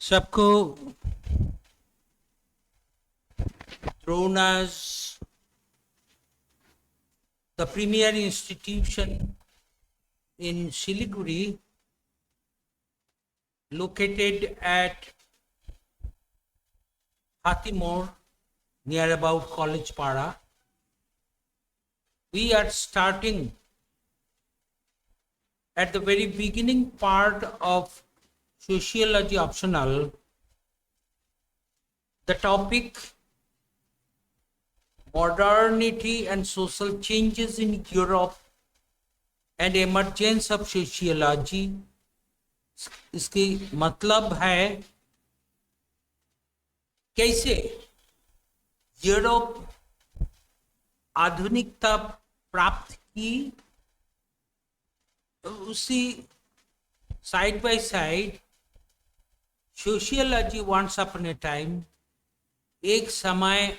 सबको thrown as the premier institution in Siliguri, located at Hatimor, near about College Para. We are starting at the very beginning part of Sociology Optional, the topic Modernity and Social Changes in Europe and Emergence of Sociology. इसकी मतलब है कैसे Europe आधुनिकता प्राप्त की, उसी side by side sociology once upon a time एक समय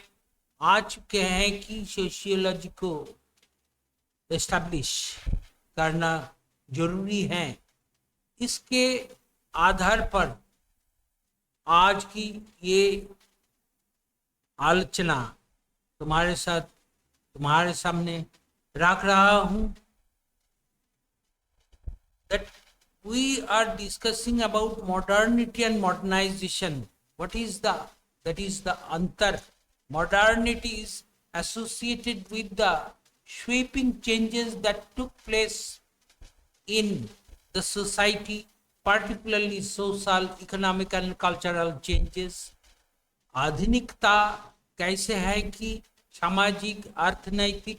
आ चुके हैं कि सोशियोलॉजी को एस्टैब्लिश करना जरूरी है। इसके आधार पर आज की ये आलोचना तुम्हारे सामने रख रहा हूं। That we are discussing about modernity and modernization. That is the antar. Modernity is associated with the sweeping changes that took place in the society, particularly social, economic and cultural changes. आधुनिकता कैसे है कि सामाजिक, अर्थनैतिक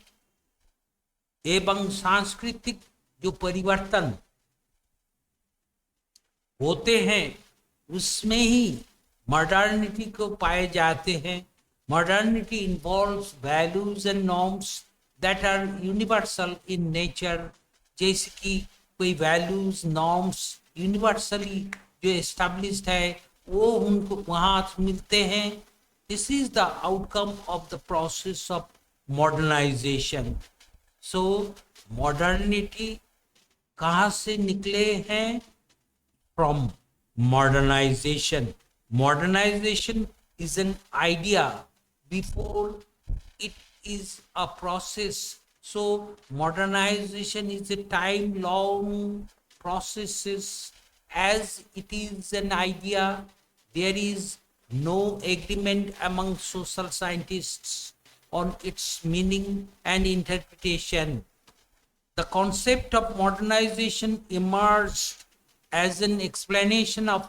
एवं सांस्कृतिक जो परिवर्तन होते हैं उसमें ही मॉडर्निटी को पाए जाते हैं। Modernity involves values and norms that are universal in nature, जैसे कि कोई वैल्यूज नॉर्म्स यूनिवर्सली जो एस्टैब्लिश्ड है वो उनको वहाँ मिलते हैं। This is the outcome of the process of modernization. So modernity कहाँ से निकले हैं? From modernization. Modernization is an idea before it is a process. So modernization is a time-long process. As it is an idea, there is no agreement among social scientists on its meaning and interpretation. The concept of modernization emerged as an explanation of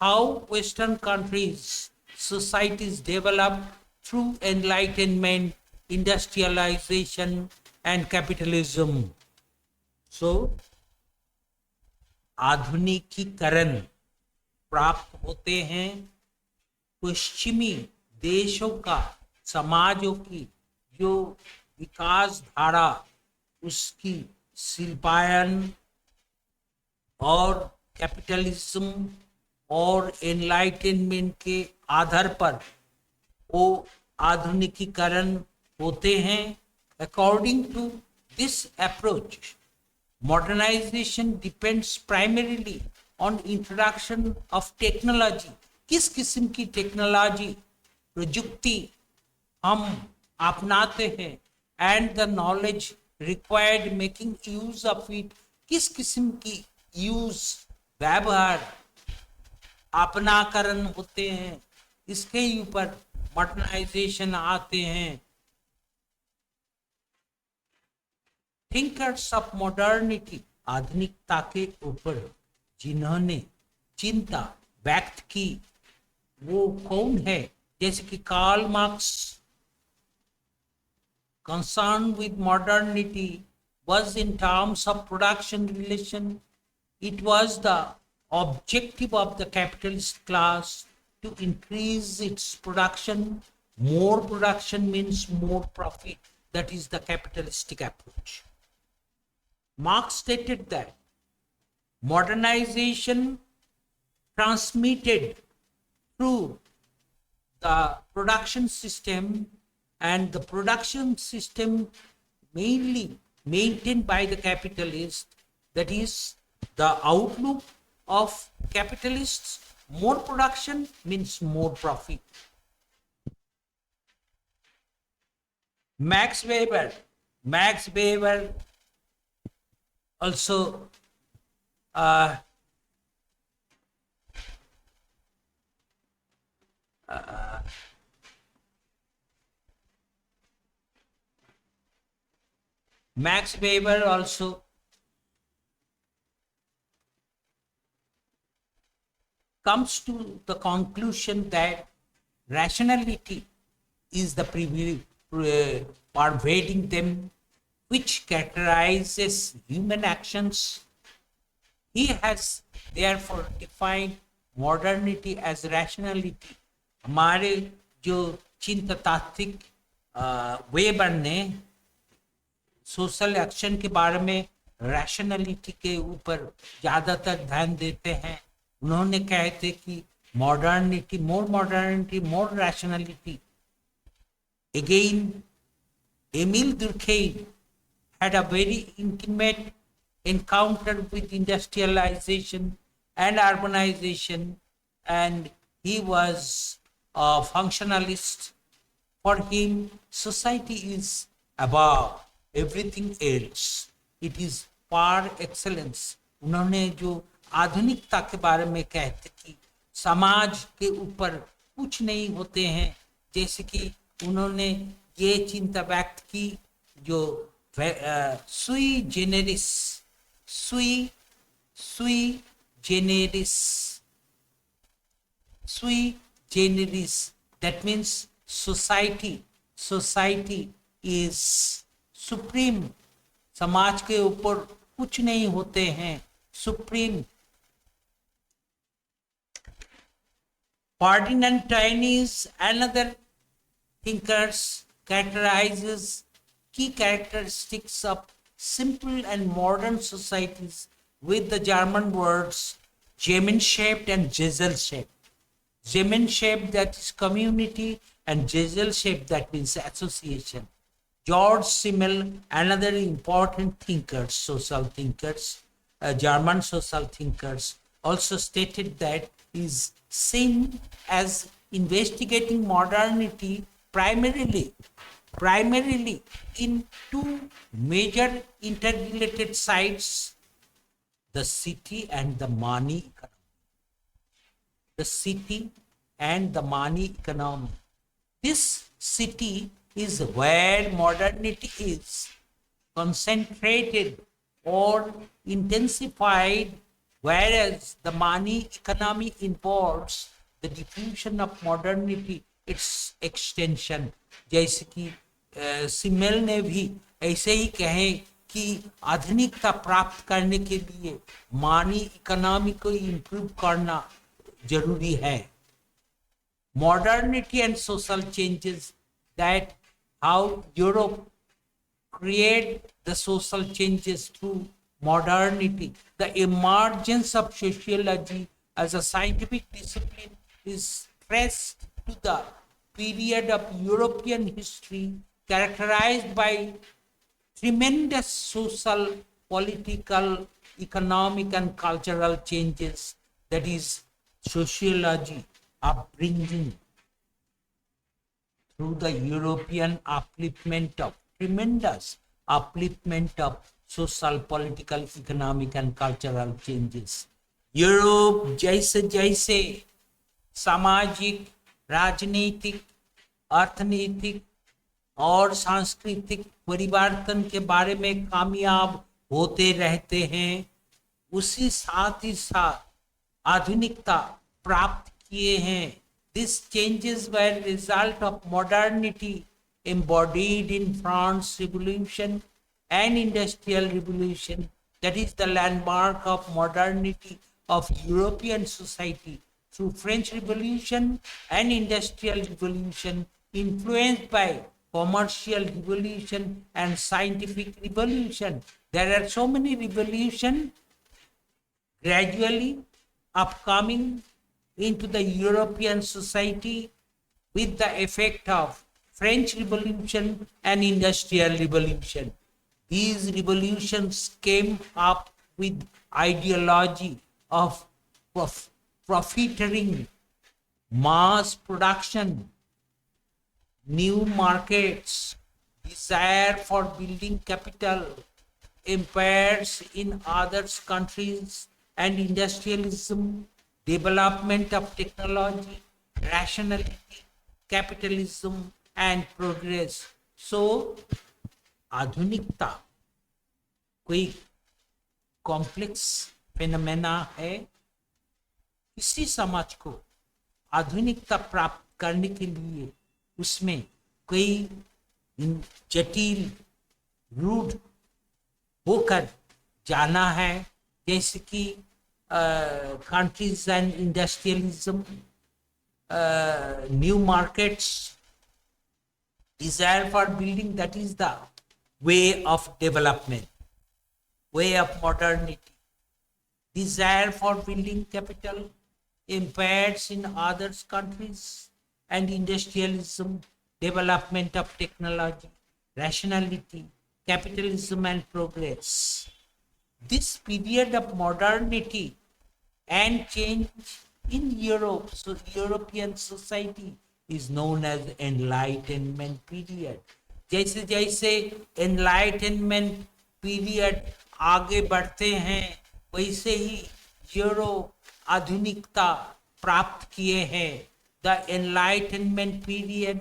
how Western countries' societies developed through enlightenment, industrialization, and capitalism. So, आधुनिकीकरण प्राप्त होते हैं पश्चिमी देशों का, समाजों की जो विकास धारा उसकी शिल्पायन और कैपिटलिज्म और एनलाइटनमेंट के आधार पर वो आधुनिकीकरण होते हैं। According to this approach, modernization depends primarily on introduction of technology. किस किस्म की टेक्नोलॉजी प्रयुक्ति हम अपनाते हैं and the knowledge required making use of it, किस किस्म की यूज व्यवहार अपनाकरण होते हैं, इसके ऊपर मॉडर्नाइजेशन आते हैं। थिंकर्स ऑफ मॉडर्निटी, आधुनिकता के ऊपर जिन्होंने चिंता व्यक्त की वो कौन है? जैसे कि Karl Marx concerned with modernity was in terms of production relation. It was the objective of the capitalist class to increase its production. More production means more profit. That is the capitalistic approach. Marx stated that modernization transmitted through the production system, and the production system mainly maintained by the capitalists, that is the outlook of capitalists More production means more profit. Max Weber also uh, Max Weber also comes to the conclusion that rationality is the pervading them, which characterizes human actions. He has therefore defined modernity as rationality. हमारे जो चिंतातात्विक weber ने social action के बारे में rationality के ऊपर ज्यादातर ध्यान देते हैं. उन्होंने कहते कि modernity, more rationality. Again, Emile Durkheim had a very intimate encounter with industrialization and urbanization, and he was a functionalist. For him, society is above everything else. It is par excellence. उन्होंने जो आधुनिकता के बारे में कहते कि समाज के ऊपर कुछ नहीं होते हैं, जैसे कि उन्होंने ये चिंता व्यक्त की जो सुई generis, that means society is supreme. समाज के ऊपर कुछ नहीं होते हैं, supreme. Ferdinand Tönnies, another thinkers, characterizes key characteristics of simple and modern societies with the German words Gemeinschaft and Gesellschaft. Gemeinschaft, that is community, and Gesellschaft, that means association. George Simmel, another important thinker, social thinkers, German social thinkers, also stated that is seen as investigating modernity primarily in two major interrelated sides, the city and the money economy. The city and the money economy. This city is where modernity is concentrated or intensified, whereas the money economy involves the diffusion of modernity, its extension. जैसे कि Simmel ने भी ऐसे ही कहे कि आधुनिकता प्राप्त करने के लिए मनी इकोनॉमी को इम्प्रूव करना जरूरी है. Modernity and social changes, that how Europe create the social changes through modernity. The emergence of sociology as a scientific discipline is traced to the period of European history characterized by tremendous social, political, economic and cultural changes, that is sociology upbringing through the European upliftment of tremendous upliftment of social, political, economic and cultural changes. Europe जैसे जैसे सामाजिक, राजनीतिक, अर्थनीतिक और सांस्कृतिक परिवर्तन के बारे में कामयाब होते रहते हैं, उसी साथ ही साथ आधुनिकता प्राप्त किए हैं. These changes were result of modernity embodied in France Revolution and Industrial Revolution, that is the landmark of modernity of European society, through French Revolution and Industrial Revolution, influenced by commercial revolution and scientific revolution. There are so many revolutions gradually upcoming into the European society with the effect of French Revolution and Industrial Revolution. These revolutions came up with ideology of profiteering, mass production, new markets, desire for building capital, empires in other countries, and industrialism, development of technology, rationality, capitalism, and progress. So, आधुनिकता कोई complex phenomena है। इसी समाज को आधुनिकता प्राप्त करने के लिए उसमें कई जटिल रूढ़ होकर जाना है, जैसे कि countries and industrialism, new markets, desire for building, that is the way of development, way of modernity. Desire for building capital, empires in other countries, and industrialism, development of technology, rationality, capitalism, and progress. This period of modernity and change in Europe, so European society, is known as Enlightenment period. जैसे जैसे Enlightenment period आगे बढ़ते हैं, वैसे ही Europe आधुनिकता प्राप्त किए हैं. The Enlightenment period,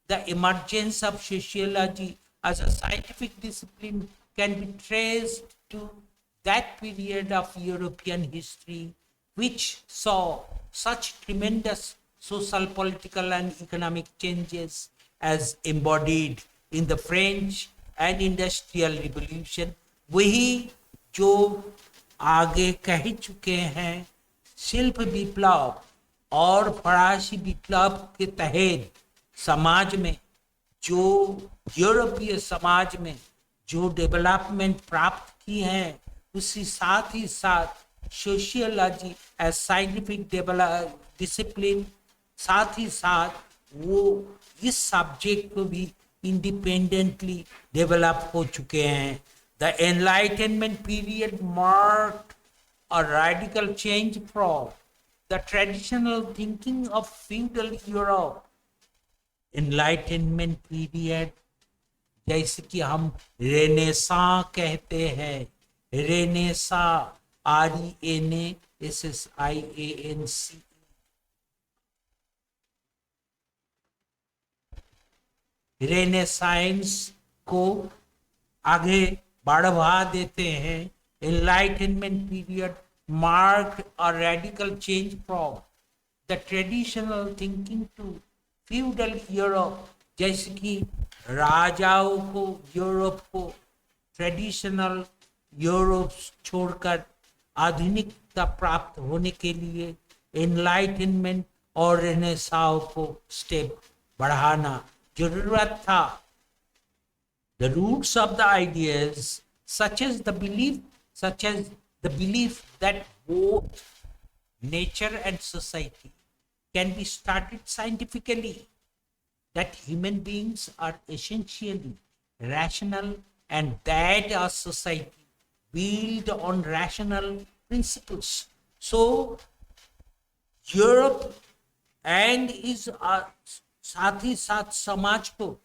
the emergence of sociology as a scientific discipline can be traced to that period of European history, which saw such tremendous social, political, and economic changes as embodied in the French and Industrial Revolution. वही जो आगे कह चुके हैं, शिल्प विप्लव और फरासी विप्लव के तहत समाज में जो यूरोपीय समाज में जो डेवलपमेंट प्राप्त की है, उसी साथ ही साथ सोशियोलॉजी एज साइंटिफिक डिसिप्लिन, साथ ही साथ वो इस सब्जेक्ट को भी इंडिपेंडेंटली डेवलप हो चुके हैं. The enlightenment period marked a radical change from the traditional thinking of feudal Europe. Enlightenment period, जैसे कि हम रेनेसा कहते हैं, रेनेसा, RENASSIANCE, रेनेसाइंस को आगे बढ़ा देते हैं. Enlightenment period marked a radical change from the traditional thinking to feudal Europe. जैसे कि राजाओं को, यूरोप को ट्रेडिशनल यूरोप छोड़कर आधुनिकता प्राप्त होने के लिए एनलाइटनमेंट और रेनेसां को स्टेप बढ़ाना जरूरत था. The roots of the ideas such as the belief that both nature and society can be studied scientifically, that human beings are essentially rational, and that a society built on rational principles. So, Europe and is साथ ही साथ समाज को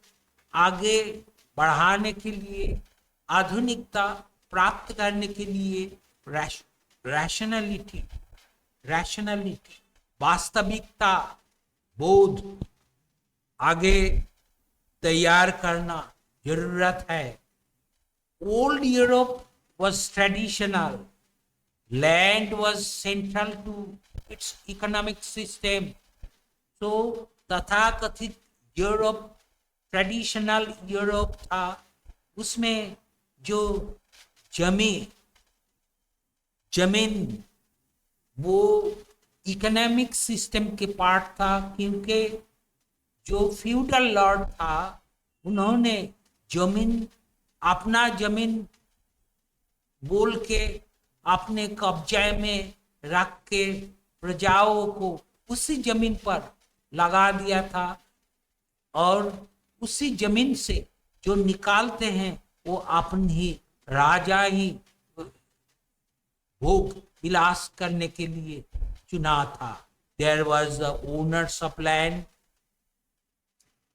आगे बढ़ाने के लिए, आधुनिकता प्राप्त करने के लिए रैशनलिटी, वास्तविकता बोध आगे तैयार करना जरूरत है. Old Europe was traditional, land was central to its economic system. So तथाकथित यूरोप, ट्रेडिशनल यूरोप था, उसमें जो जमीन वो इकोनॉमिक सिस्टम के पार्ट था, क्योंकि जो फ्यूडल लॉर्ड था उन्होंने अपना जमीन बोल के अपने कब्जे में रख के प्रजाओं को उसी जमीन पर लगा दिया था, और उसी जमीन से जो निकालते हैं वो अपने ही राजा ही भोग विलास करने के लिए चुना था. There was the owners of land,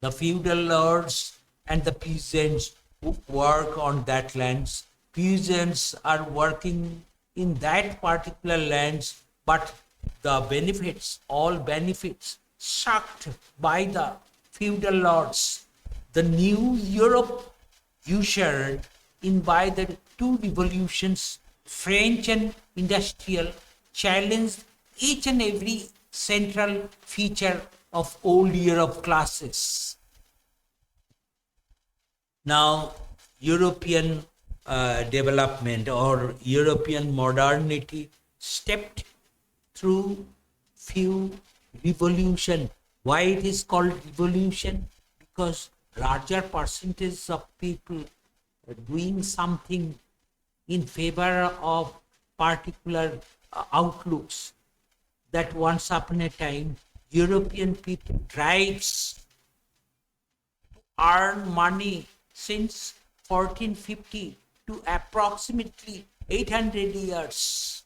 the feudal lords, and the peasants who work on that lands. Peasants are working in that particular lands, but the benefits, all benefits, sucked by the feudal lords. The new Europe ushered in by the two revolutions, French and industrial, challenged each and every central feature of old Europe classes. Now, European development or European modernity stepped through few revolution. Why it is called revolution? Because larger percentage of people doing something in favor of particular outlooks that once upon a time European people drives earn money since 1450 to approximately 800 years.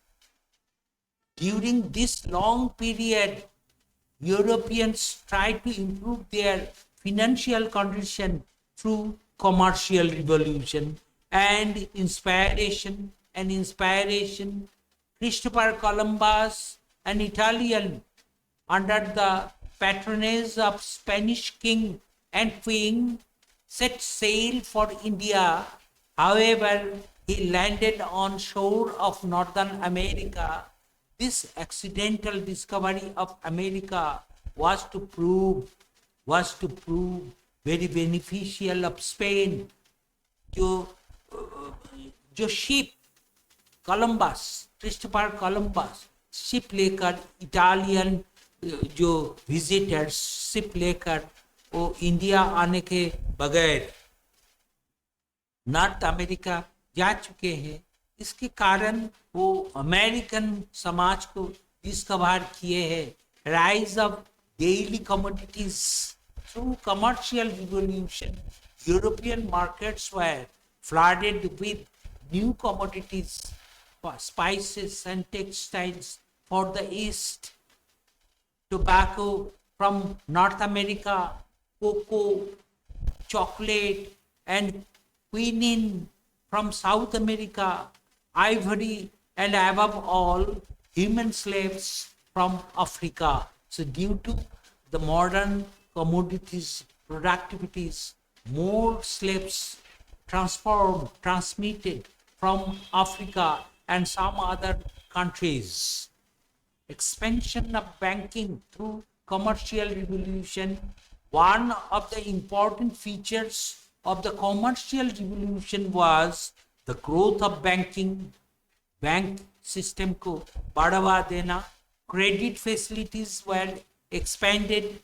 During this long period, Europeans tried to improve their financial condition through commercial revolution and inspiration. Christopher Columbus, an Italian, under the patronage of Spanish king and queen, set sail for India. However, he landed on shore of Northern America. This accidental discovery of America was to prove very beneficial of Spain. जो ship Columbus, Christopher Columbus ship लेकर Italian जो visitors ship लेकर वो India आने के बगैर north America जा चुके हैं. इसके कारण वो अमेरिकन समाज को डिस्कवर किए हैं. Rise of daily commodities through commercial revolution, European markets were flooded with new commodities, spices and textiles for the East, tobacco from North America, cocoa, chocolate, and quinine from South America, ivory, and above all, human slaves from Africa. So due to the modern commodities, productivities, more slaves transmitted from Africa and some other countries. Expansion of banking through commercial revolution. One of the important features of the commercial revolution was the growth of banking. Bank system को बढ़ावा देना. Credit facilities were expanded,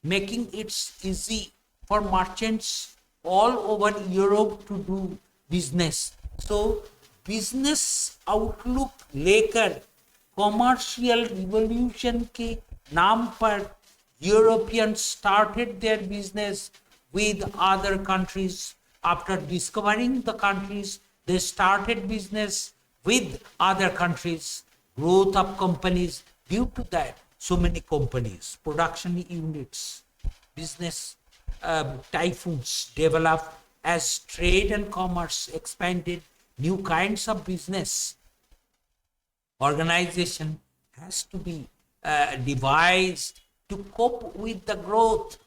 making it easy for merchants all over Europe to do business. So business outlook लेकर commercial revolution के नाम पर Europeans started their business with other countries. After discovering the countries, they started business with other countries. Growth of companies, due to that, so many companies, production units, business typhoons developed as trade and commerce expanded. New kinds of business organization has to be devised to cope with the growth.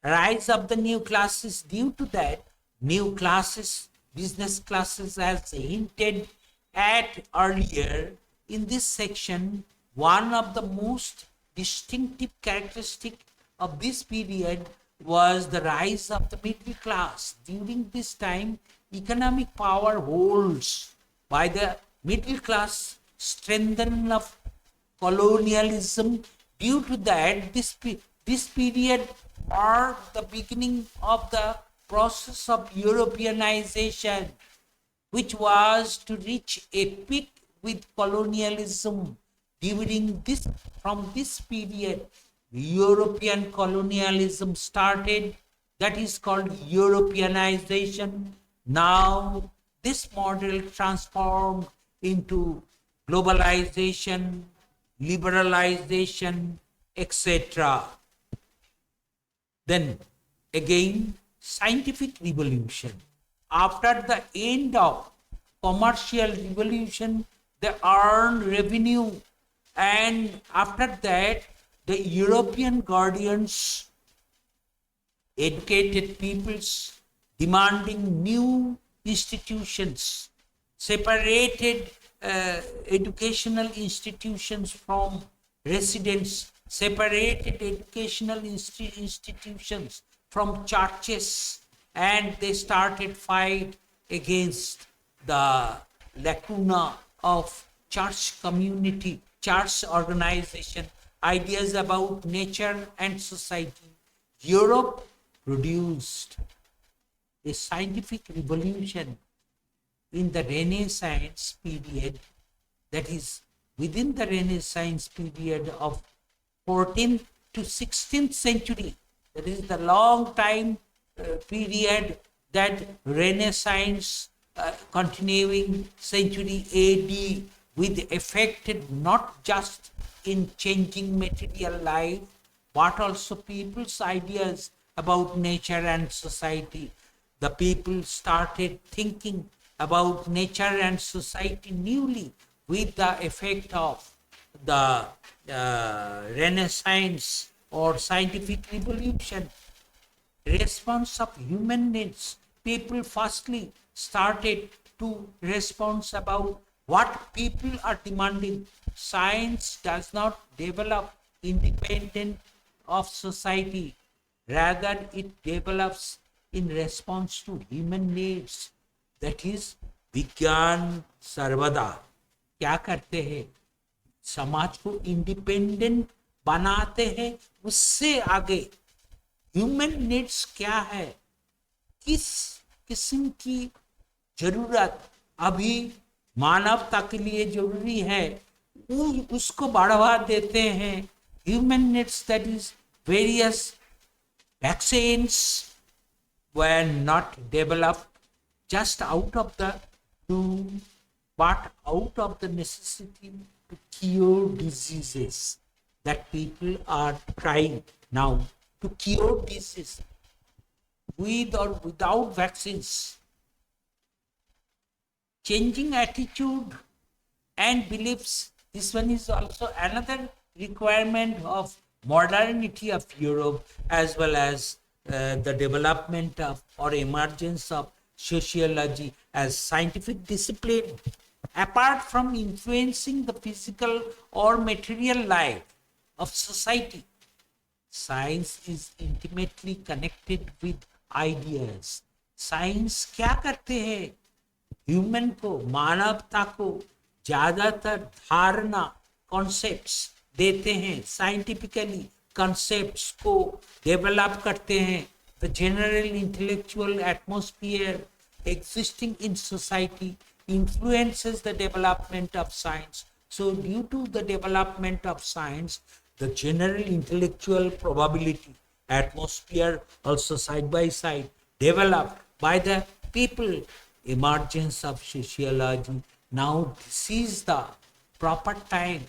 Rise of the new classes. Due to that, new classes, business classes, as hinted at earlier in this section, one of the most distinctive characteristic of this period was the rise of the middle class. During this time, economic power holds by the middle class, strengthening of colonialism. Due to that, this period marked the beginning of the process of Europeanization, which was to reach a peak with colonialism. From this period, European colonialism started. That is called Europeanization. Now, this model transformed into globalization, liberalization, etc. Then again, scientific revolution. After the end of commercial revolution, they earned revenue, and after that, the European guardians educated peoples demanding new institutions, separated educational institutions from residents, separated educational institutions from churches, and they started fight against the lacuna of church community, church organization, ideas about nature and society. Europe produced a scientific revolution in the Renaissance period, that is within the Renaissance period of 14th to 16th century. That is the long time period that Renaissance continuing century AD, with affected not just in changing material life, but also people's ideas about nature and society. The people started thinking about nature and society newly with the effect of the Renaissance or scientific revolution. Response of human needs. People firstly started to respond about what people are demanding. Science does not develop independent of society. Rather, it develops in response to human needs. That is, विज्ञान सर्वदा क्या करते हैं? समाज को independent बनाते हैं. उससे आगे ह्यूमन नीड्स क्या है, किस किस्म की जरूरत अभी मानवता के लिए जरूरी है, उसको बढ़ावा देते हैं. Human needs, that is various vaccines were not developed just out of the doom, but out of the necessity to cure diseases that people are trying now to cure disease with or without vaccines. Changing attitude and beliefs. This one is also another requirement of modernity of Europe, as well as the development of or emergence of sociology as scientific discipline. Apart from influencing the physical or material life of society, science is intimately connected with ideas. Science क्या करते हैं? Human को, मानवता को ज्यादातर धारणा, concepts देते हैं. साइंटिफिकली कॉन्सेप्ट्स को डेवलप करते हैं. The general intellectual atmosphere existing in society influences the development of science. So due to the development of science, the general intellectual probability atmosphere also side by side developed by the people. Emergence of sociology. Now this is the proper time.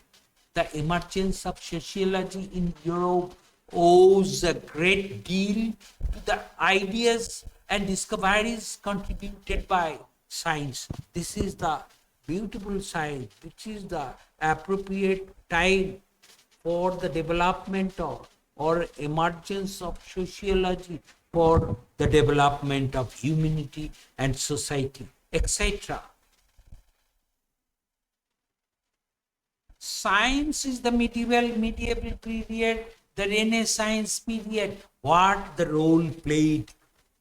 The emergence of sociology in Europe owes a great deal to the ideas and discoveries contributed by science. This is the beautiful science, which is the appropriate time for the development of or emergence of sociology, for the development of humanity and society, etc. Science is the medieval period, the Renaissance period. What the role played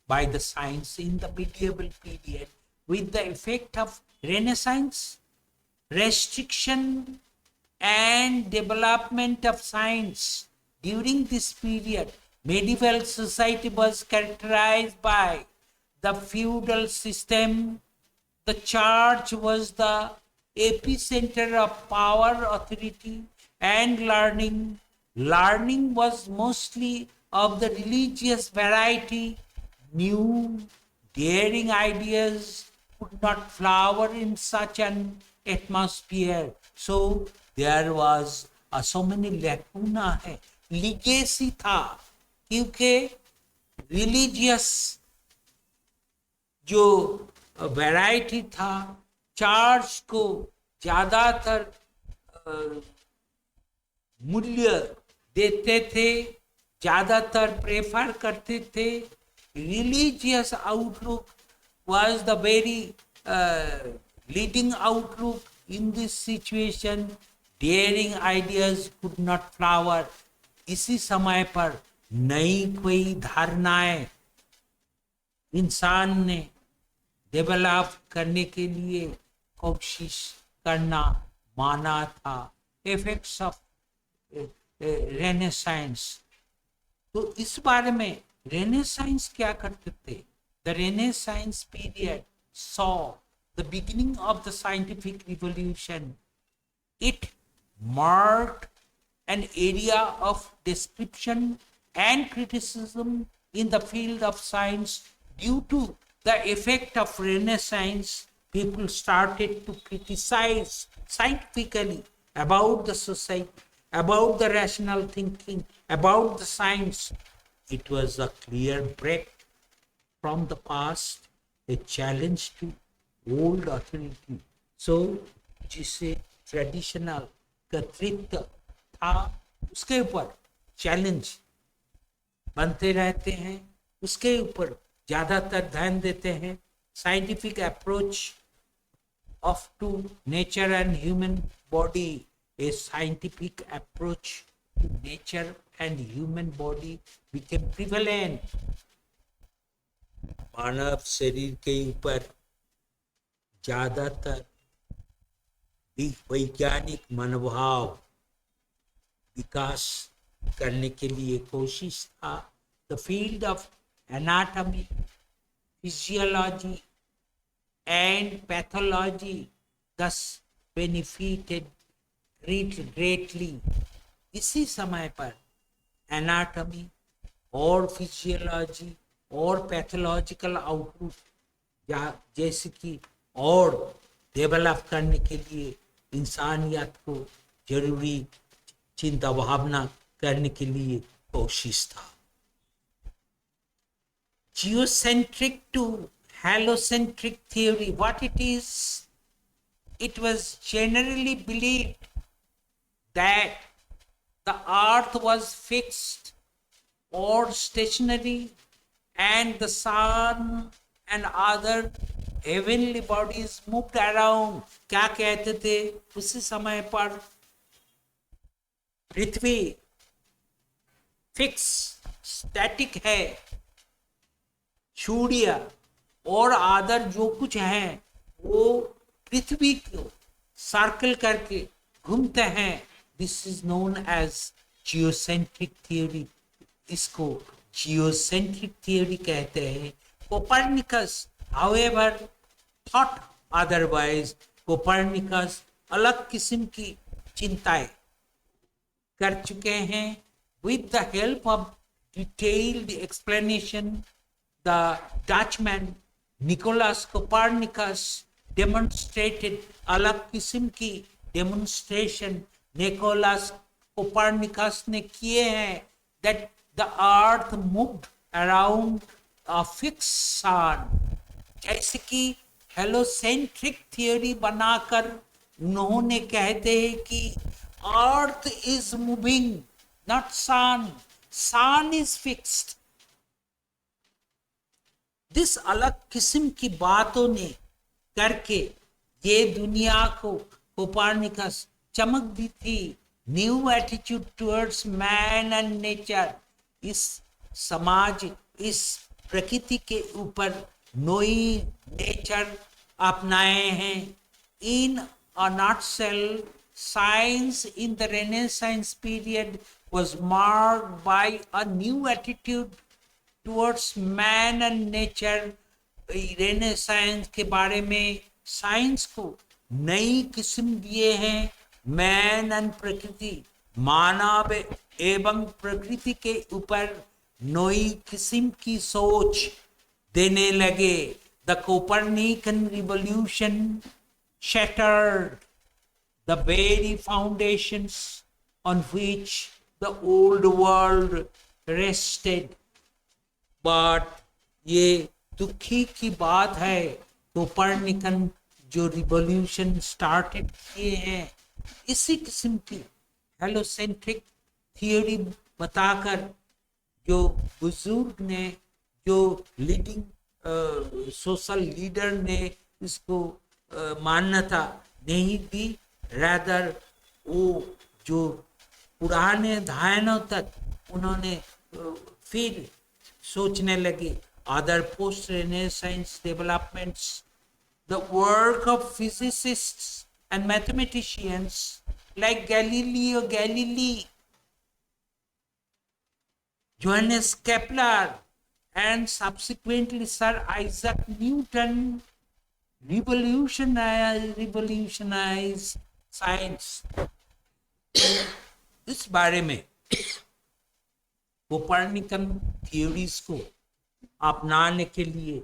by the science in the medieval period with the effect of Renaissance? Restriction and development of science. During this period, medieval society was characterized by the feudal system. The church was the epicenter of power, authority, and learning. Learning was mostly of the religious variety. New, daring ideas could not flower in such an atmosphere. So there was so many lacuna है, legacy था, क्योंकि religious जो variety था, church को ज्यादातर मूल्य देते थे, ज्यादातर प्रेफर करते थे। Religious outlook was the very leading outlook in this situation. Daring ideas could not flower. इसी समय पर नई कोई धारणाएं इंसान ने डेवलप करने के लिए कोशिश करना माना था। इफेक्ट्स ऑफ रेनेसाइंस, तो इस बारे में रेनेसाइंस क्या करते थे? The Renaissance period saw the beginning of the scientific revolution. It marked an area of description and criticism in the field of science. Due to the effect of Renaissance, people started to criticize scientifically about the society, about the rational thinking, about the science. It was a clear break from the past, a challenge to old authority. So, जिसे traditional कर्तृत्व था उसके ऊपर challenge बनते रहते हैं, उसके ऊपर ज्यादातर ध्यान देते हैं। Scientific approach of to nature and human body, a scientific approach to nature and human body became prevalent. मानव शरीर के ऊपर ज्यादातर वैज्ञानिक मनोभाव विकास करने के लिए कोशिश था। The field of anatomy, physiology and pathology thus benefited greatly. इसी समय पर एनाटॉमी और फिजियोलॉजी और पैथोलॉजिकल आउटलुक जैसे कि और डेवलप करने के लिए इंसानियत को जरूरी चिंता भावना करने के लिए कोशिश था। Geocentric to heliocentric theory, what it is? It was generally believed that the earth was fixed or stationary and the sun and other heavenly bodies moved around. क्या कहते थे उसी समय पर? पृथ्वी फिक्स स्टैटिक है, सूर्य और आदर जो कुछ है वो पृथ्वी को सर्कल करके घूमते हैं। This is known as geocentric theory. इसको जियोसेंट्रिक थ्योरी कहते हैं। Copernicus however thought otherwise. Copernicus अलग किस्म की चिंताएं कर चुके हैं। With the help of detailed explanation, the Dutchman Nicolaas Copernicus demonstrated, अलग किस्म की demonstration निकोलस कोपरनिकस ने किए हैं, that the earth moved around a fixed sun. जैसे कि हेलोसेंट्रिक थ्योरी बनाकर उन्होंने कहते हैं कि earth is moving, not sun, sun is fixed. This अलग किस्म की बातों ने करके ये दुनिया को कोपरनिकस चमक दी थी। New attitude towards man and nature, इस समाज, इस प्रकृति के ऊपर नई नेचर अपनाए हैं। इन अ nutshell, science in the Renaissance period was marked by a new attitude towards man and nature. रेनेसाइंस के बारे में साइंस को नई किस्म दिए हैं। मैन एंड प्रकृति, मानव एवं प्रकृति के ऊपर नई किस्म की सोच देने लगे। The Copernican revolution shattered the very foundations on which the old world rested. But ये दुखी की बात है, कोपर्निकन जो रिवॉल्यूशन स्टार्टेड किए हैं, इसी किस्म की हेलोसेंट्रिक थियोरी बताकर जो बुजुर्ग ने, जो लीडिंग सोशल लीडर ने इसको मान्यता नहीं दी, रादर वो जो पुराने धायनों तक उन्होंने फिर सोचने लगे other post-Renaissance developments, the work of physicists and mathematicians like Galileo Galilei, Johannes Kepler, and subsequently Sir Isaac Newton revolutionized science. इस बारे में कोपर्निकन थियोरीज को अपनाने के लिए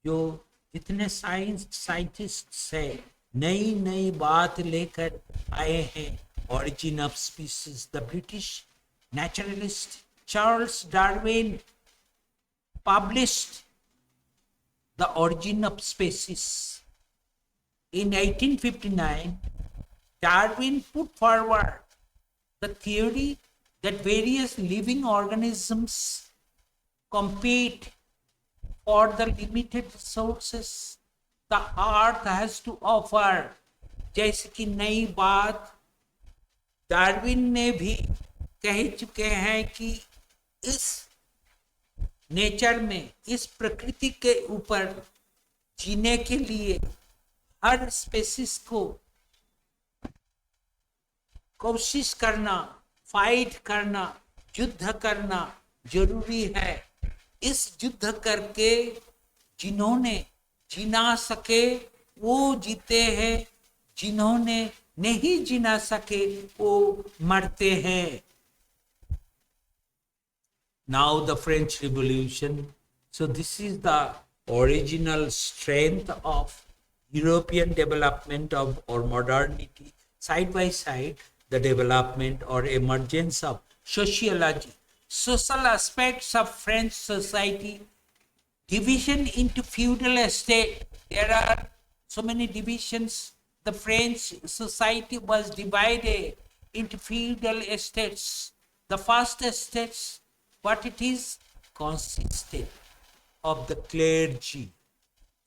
जो जितने साइंटिस्ट हैं, नई नई बात लेकर आए हैं. Origin of species, the British naturalist Charles Darwin published The Origin of Species. In 1859, Darwin put forward the theory that various living organisms compete for the limited resources the earth has to offer. जैसे कि नई बात Darwin ने भी कह चुके हैं कि इस नेचर में, इस प्रकृति के ऊपर जीने के लिए हर स्पेसिस को कोशिश करना, फाइट करना, युद्ध करना जरूरी है. इस युद्ध करके जिन्होंने जीना सके वो जीते हैं, जिन्होंने नहीं जीना सके वो मरते हैं. Now the French Revolution. So this is the original strength of European development of or modernity. Side by side, the development or emergence of sociology, social aspects of French society, division into feudal estate. There are so many divisions. The French society was divided into feudal estates. The first estates, what it is, consisted of the clergy,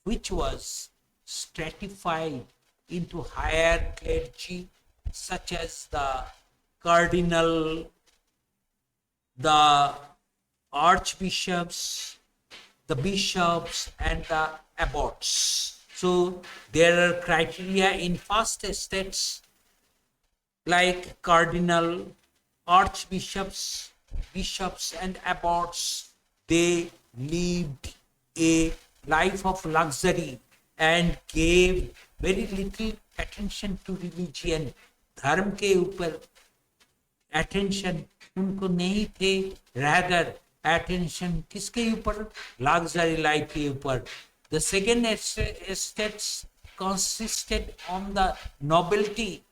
which was stratified into higher clergy such as the cardinal, the archbishops, the bishops, and the abbots. So there are criteria in first estates like cardinal, archbishops, bishops, and abbots. They lived a life of luxury and gave very little attention to religion. धर्म के ऊपर attention उनको नहीं थे, rather attention किसके ऊपर, luxury life के ऊपर. The second estates consisted on the nobility.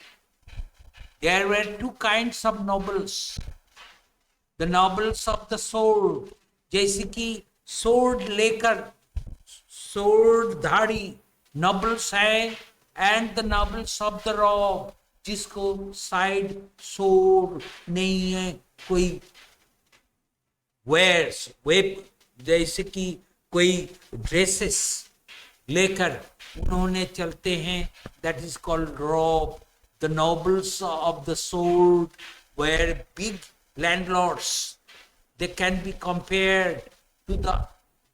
There were two kinds of nobles. The nobles of the sword, जैसे कि sword लेकर swordधारी nobles है, and the nobles of the robe, जिसको side sword नहीं है, कोई wears, जैसे कि कोई ड्रेसेस लेकर उन्होंने चलते हैं, that is called robe. The nobles of the sword were big landlords. They can be compared to the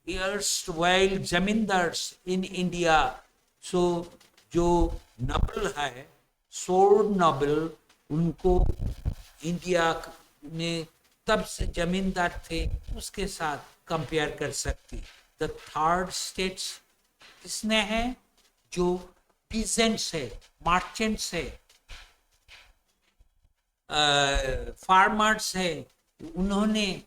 erstwhile zamindars in India. So जो नबल है, sword noble, उनको इंडिया में तब से जमींदार थे, उसके साथ कंपेयर कर सकती. द थर्ड स्टेट्स किसने है, जो पीजेंट्स है, मर्चेंट्स है, फार्मर्स है, उन्होंने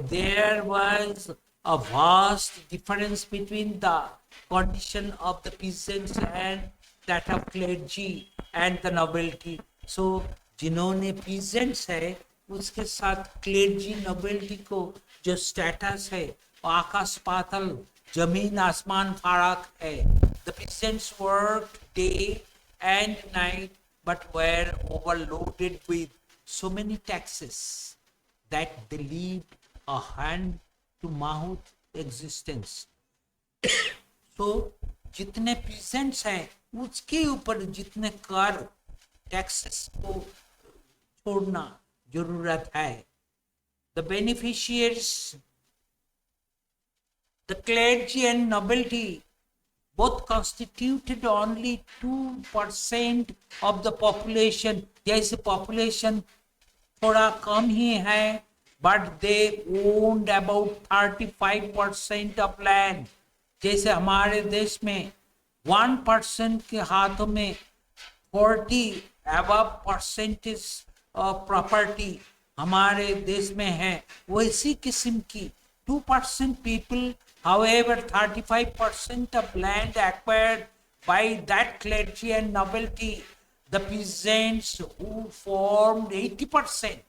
there was a vast difference between the condition of the peasants and that of clergy and the nobility. So जिन्होंने पीजेंट्स है उसके साथ क्लेर्जी नोबिलिटी को जो स्टेटस है वो आकाश पाताल जमीन आसमान फर्क है. The peasants work day and night but were overloaded with so many taxes that they lived a hand to mouth existence. So जितने peasants हैं उसके ऊपर जितने कर टैक्सेस को छोड़ना जरूरत है. The beneficiaries, the clergy and nobility both constituted only 2% of the population. जैसे population थोड़ा कम ही है, but they owned about 35% of land. जैसे हमारे देश में 1% के हाथों में 40 above percentage of property हमारे देश में है. वैसी किस्म की 2% people, however 35% of land acquired by that clergy and nobility, the peasants who formed 80%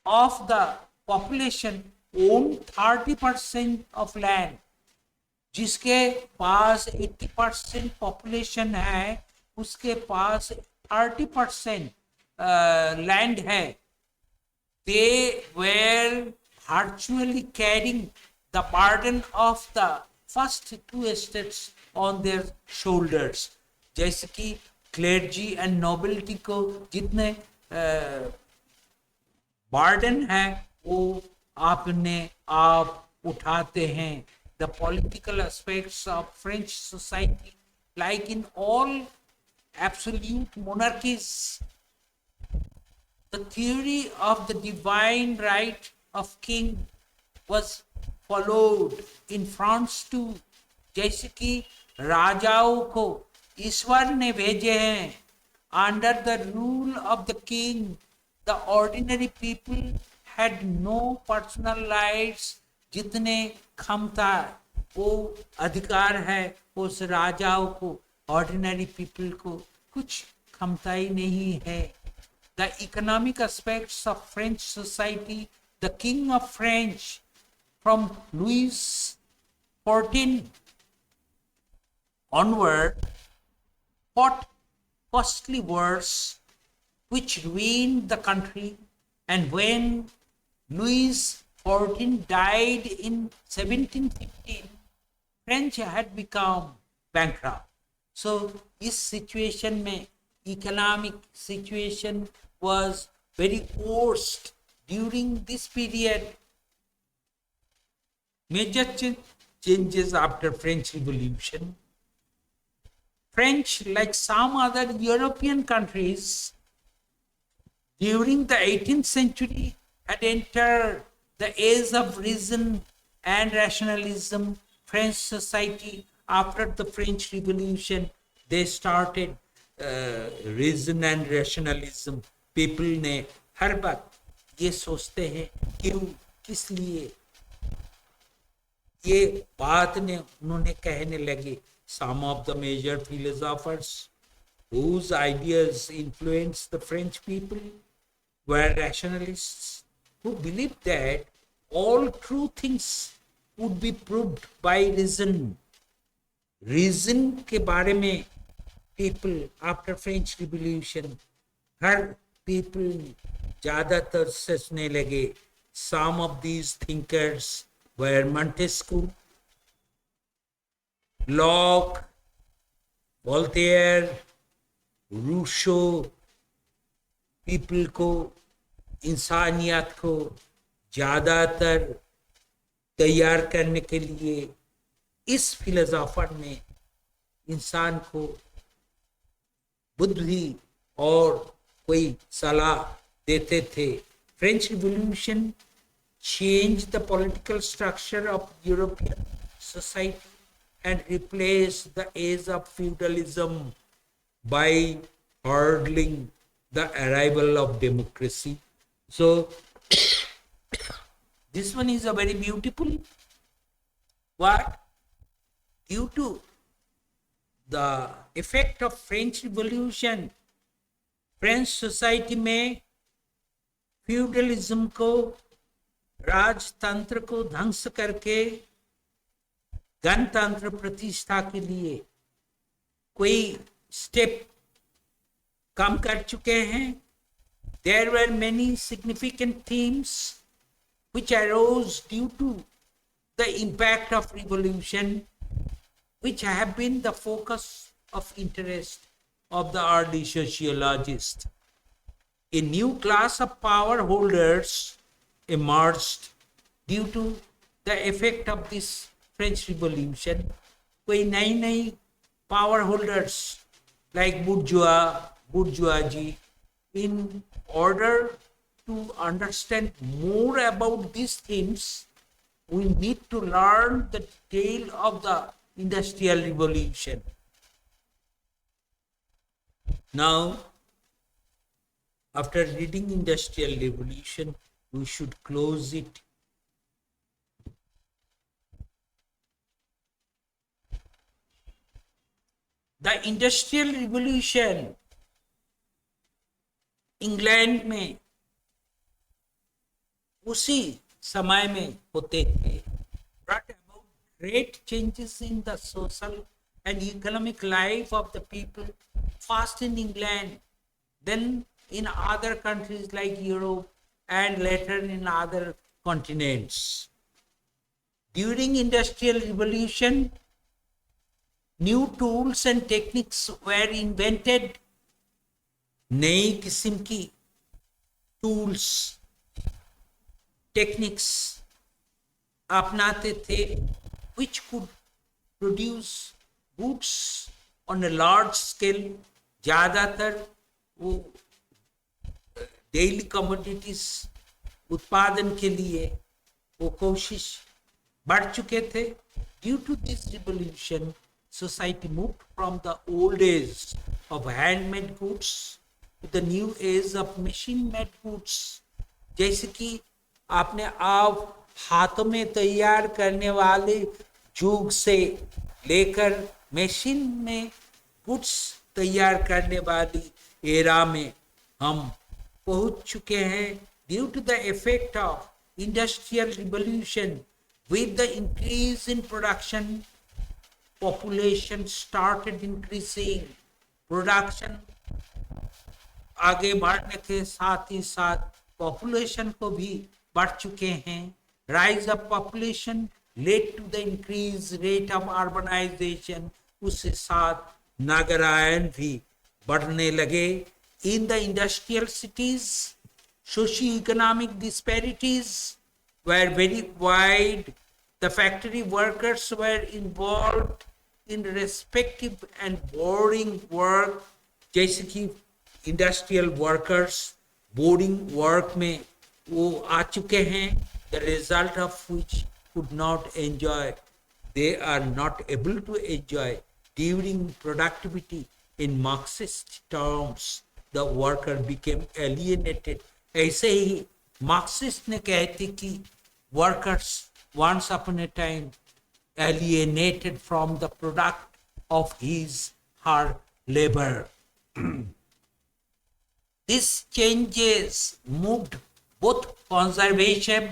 of the population owned 30% of land. जिसके पास 80% पॉपुलेशन है उसके पास 30% लैंड है. They were virtually carrying the burden of the first two estates on their shoulders. जैसे कि क्लेर्जी and nobility को जितने burden है वो आपने आप उठाते हैं. The political aspects of French society, like in all absolute monarchies, the theory of the divine right of king was followed in France too. जैसे कि राजाओं को ईश्वर ने भेजे हैं. Under the rule of the king, the ordinary people had no personal rights. जितने क्षमता वो अधिकार है उस राजाओं को, ऑर्डिनरी पीपल को कुछ क्षमता ही नहीं है. The economic aspects of French society, the king of French from Louis XIV onward fought costly wars which ruined the country, and when Louis XIV died in 1715, French had become bankrupt. So this situation में economic situation was very worst during this period. Major changes after French Revolution. French, like some other European countries, during the 18th century had entered the age of reason and rationalism. French society, after the French Revolution, they started reason and rationalism. People ने हर बात ये सोचते हैं क्यों, किस लिए. ये बात ने उन्होंने कहने लगे. Some of the major philosophers whose ideas influenced the French people were rationalists who believed that all true things would be proved by reason. Reason के बारे में people after French Revolution, हर people ज़्यादातर सोचने लगे. Some of these thinkers were Montesquieu, Locke, Voltaire, Rousseau. people को, इंसानियत को ज़्यादातर तैयार करने के लिए इस फिलोसोफर ने इंसान को बुद्धि और कोई सलाह देते थे. French revolution changed the political structure of European society and replaced the age of feudalism by heralding the arrival of democracy. So this one is a very beautiful what? Due to the effect of French Revolution, French society में feudalism को, राजतंत्र को ध्वंस करके गणतंत्र प्रतिष्ठा के लिए कोई स्टेप कम कर चुके हैं. There were many significant themes which arose due to the impact of revolution, which have been the focus of interest of the early sociologists. A new class of power holders emerged due to the effect of this French Revolution. कोई नई power holders like bourgeoisie, in order to understand more about these themes, we need to learn the tale of the Industrial Revolution. Now, after reading Industrial Revolution, we should close it. The Industrial Revolution England में उसी समय में होते थे, brought about great changes in the social and economic life of the people, first in England, then in other countries like Europe, and later in other continents. During Industrial Revolution, new tools and techniques were invented. नई किस्म की tools, techniques अपनाते थे, which could produce goods on a large scale. ज़्यादातर वो daily commodities उत्पादन के लिए वो कोशिश बढ़ चुके थे. Due to this revolution, society moved from the old age of handmade goods to the new age of machine made goods. जैसे कि आपने आप हाथों में तैयार करने वाले जुग से लेकर मशीन में गुड्स तैयार करने वाली एरा में हम पहुंच चुके हैं. Due to the effect of industrial revolution, with the increase in production, population started increasing. Production आगे बढ़ने के साथ ही साथ पॉपुलेशन को भी बढ़ चुके हैं. Rise of population led to the increase rate of urbanization. उसके साथ नगरायन भी बढ़ने लगे. In the industrial cities, socio economic disparities were very wide. The factory workers were involved in respective and boring work. जैसे कि इंडस्ट्रियल वर्कर्स बोर्डिंग वर्क में वो आ चुके हैं. The result of which could not enjoy, they are not able to enjoy during productivity. In Marxist terms, the worker became alienated. ऐसे ही Marxist ने कहते कि workers once upon a time alienated from the product of his her labor. These changes moved both conservative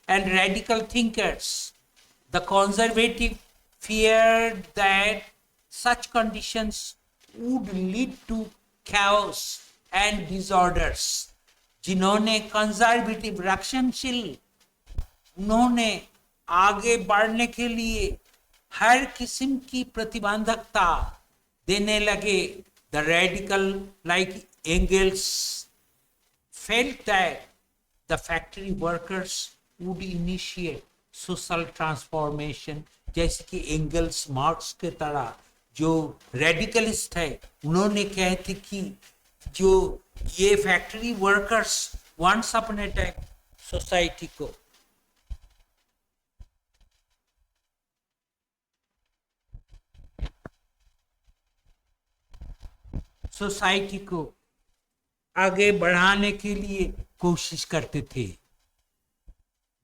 and radical thinkers. The conservative feared that such conditions would lead to chaos and disorders. जिन्होंने conservative रक्षणशील, उन्होंने आगे बढ़ने के लिए हर किस्म की प्रतिबंधकता देने लगे. The radical like angles felt that the factory workers would initiate social transformation. जैसे कि एंगल्स मार्क्स के तरह जो रेडिकलिस्ट है, उन्होंने कहते कि जो ये फैक्ट्री वर्कर्स वंस अपने टाइम सोसाइटी को आगे बढ़ाने के लिए कोशिश करते थे.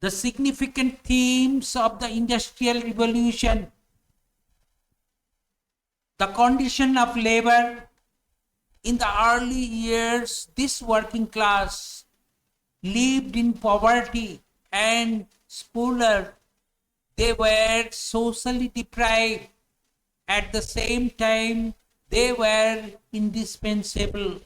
The significant themes of the Industrial Revolution: the condition of labor In the early years, this working class lived in poverty and squalor. They were socially deprived. At the same time, they were indispensable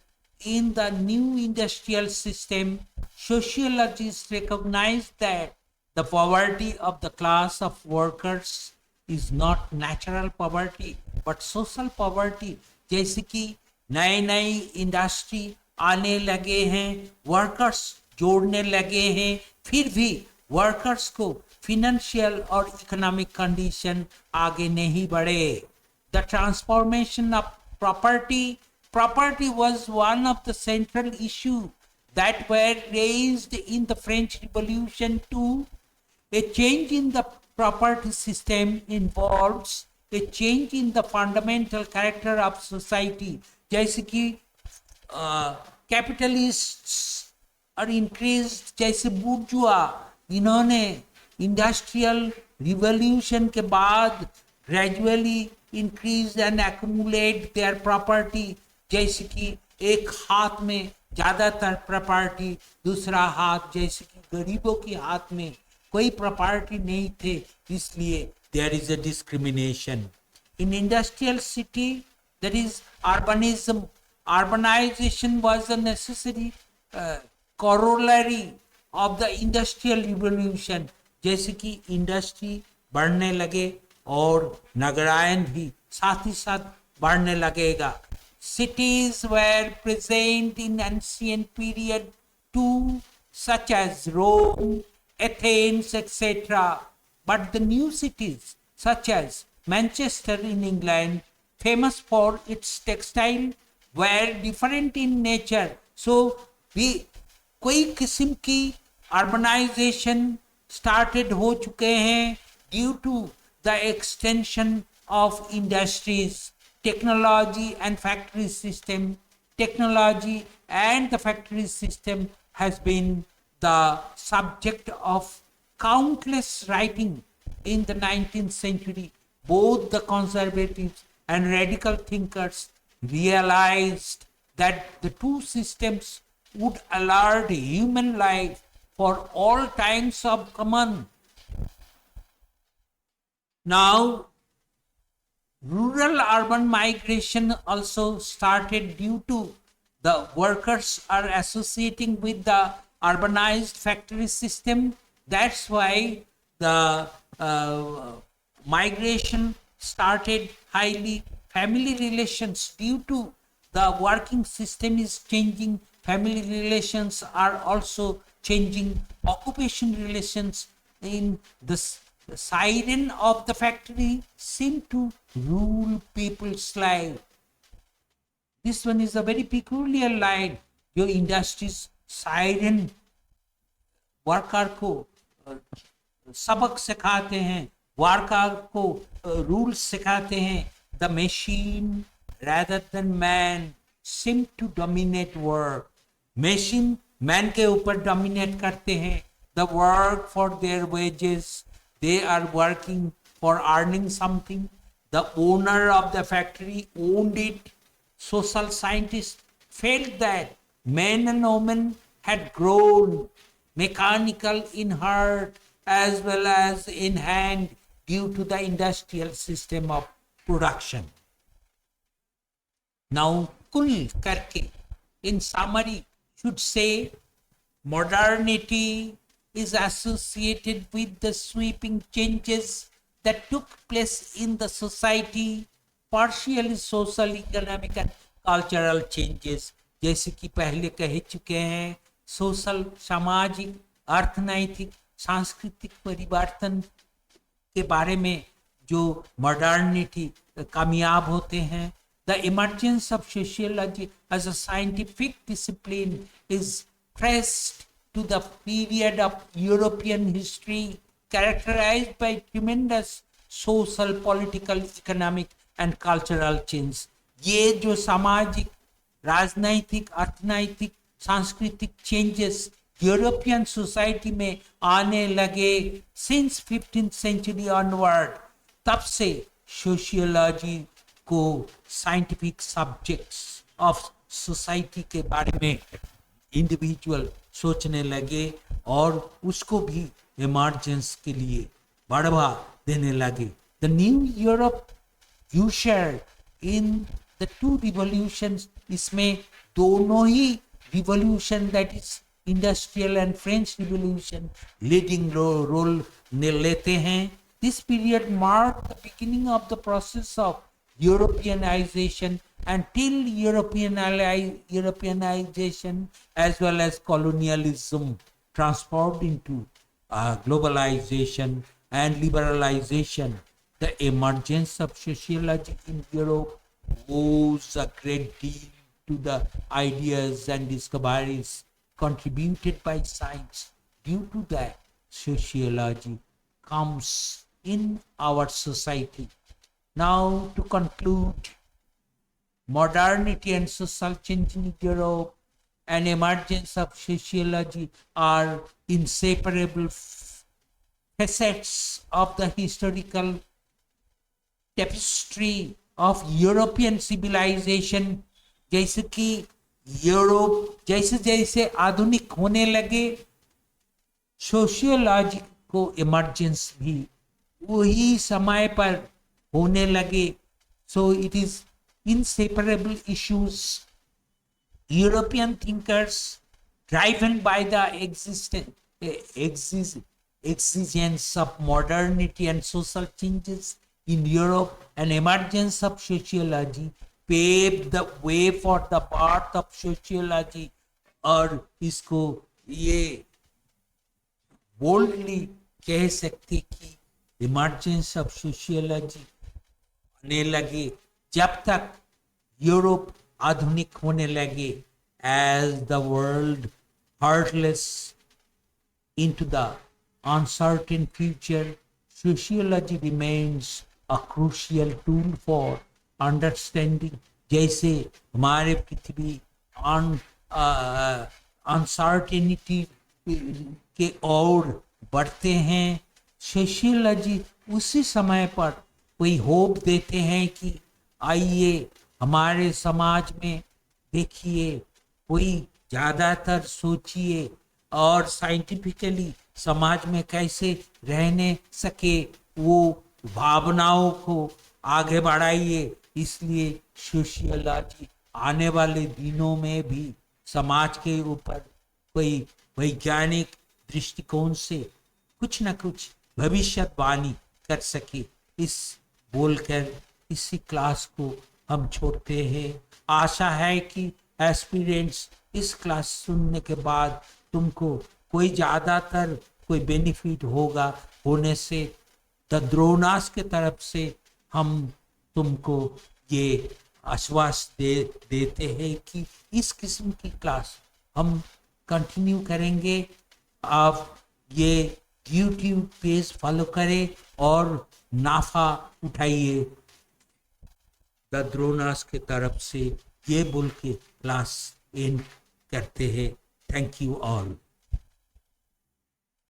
in the new industrial system. Sociologists recognize that the poverty of the class of workers is not natural poverty but social poverty. जैसे कि नए नए industry आने लगे हैं, workers जोड़ने लगे हैं, फिर भी वर्कर्स को फिनेंशियल और इकोनॉमिक कंडीशन आगे नहीं बढ़े. The transformation of property. Property was one of the central issues that were raised in the French Revolution too. A change in the property system involves a change in the fundamental character of society. जैसे कि capitalists और increase जैसे बुर्जुआ, इन्होंने industrial revolution के बाद gradually increase and accumulate their property. जैसे कि एक हाथ में ज्यादातर प्रॉपर्टी, दूसरा हाथ जैसे कि गरीबों के हाथ में कोई प्रॉपर्टी नहीं थे, इसलिए there is a discrimination. In industrial city there is urbanism. Urbanization was a necessary corollary of the industrial revolution. जैसे कि इंडस्ट्री बढ़ने लगे और नगरायन भी साथ ही साथ बढ़ने लगेगा. Cities were present in ancient period too, such as Rome, Athens, etc. But the new cities, such as Manchester in England, famous for its textile, were different in nature. So we कोई किस्म की urbanization started हो चुके हैं due to the extension of industries, technology and factory system. Technology and the factory system has been the subject of countless writing in the 19th century. Both the conservatives and radical thinkers realized that the two systems would alert human life for all times of common. Now, rural-urban migration also started due to the workers are associating with the urbanized factory system. That's why the migration started highly. Family relations, due to the working system is changing, family relations are also changing. Occupation relations in the siren of the factory seem to rule people's life. This one is a very peculiar line. जो industries siren worker को सबक सिखाते हैं, worker को rules सिखाते हैं. The machine rather than man seem to dominate work. Machine man के ऊपर dominate करते हैं. The work for their wages. They are working for earning something. The owner of the factory owned it. Social scientists felt that men and women had grown mechanical in heart as well as in hand due to the industrial system of production. Now, कुल करके, in summary, should say modernity is associated with the sweeping changes that took place in the society, partially social, economic and cultural changes. जैसे कि पहले कह चुके हैं, social, सामाजिक, अर्थनैतिक, सांस्कृतिक परिवर्तन के बारे में जो मॉडर्निटी कामयाब होते हैं. The emergence of sociology as a scientific discipline is traced to the period of European history characterized by tremendous social, political, economic and cultural change. ये जो सामाजिक, राजनैतिक, अर्थनैतिक, सांस्कृतिक चेंजेस यूरोपियन सोसाइटी में आने लगे सिंस 15th century onward, तब से सोशियोलॉजी को साइंटिफिक सब्जेक्ट्स ऑफ सोसाइटी के बारे में इंडिविजुअल सोचने लगे और उसको भी इमरजेंस के लिए बढ़ावा देने लगे। The new Europe usher in the two revolutions, इसमें दोनों ही revolution that is industrial and French revolution leading role लेते हैं। This period mark the beginning of the process of Europeanization until Europeanization as well as colonialism transformed into globalization and liberalization. The emergence of sociology in Europe owes a great deal to the ideas and discoveries contributed by science. Due to that, sociology comes in our society. Now, to conclude, modernity and social change in Europe and emergence of sociology are inseparable facets of the historical tapestry of European civilization. जैसे कि Europe जैसे जैसे आधुनिक होने लगे, sociology को emergence भी वही समय पर होने लगे. So it is inseparable issues. European thinkers, driven by the exigence of modernity and social changes in Europe and emergence of sociology, paved the way for the birth of sociology. और इसको ये boldly कह सकते कि emergence of sociology होने लगे जब तक यूरोप आधुनिक होने लगे. As the world hurtles into the uncertain future, sociology remains a crucial tool for understanding. जैसे हमारे पृथ्वी अनसर्टेनिटी के ओर बढ़ते हैं, सोशियोलॉजी उसी समय पर कोई होप देते हैं कि आइए हमारे समाज में देखिए, कोई ज़्यादातर सोचिए और साइंटिफिकली समाज में कैसे रहने सके वो भावनाओं को आगे बढ़ाइए. इसलिए सोशियोलॉजी आने वाले दिनों में भी समाज के ऊपर कोई वैज्ञानिक दृष्टिकोण से कुछ न कुछ भविष्यवाणी कर सके. इस बोलकर इसी क्लास को हम छोड़ते हैं. आशा है कि एस्पिरेंट्स इस क्लास सुनने के बाद तुमको कोई ज़्यादातर कोई बेनिफिट होगा. होने से द द्रोणास के तरफ से हम तुमको ये आश्वास देते हैं कि इस किस्म की क्लास हम कंटिन्यू करेंगे. आप ये YouTube पेज फॉलो करें और नाफा उठाइए. द द्रोणास के तरफ से ये बोल के क्लास एंड करते हैं. Thank you all.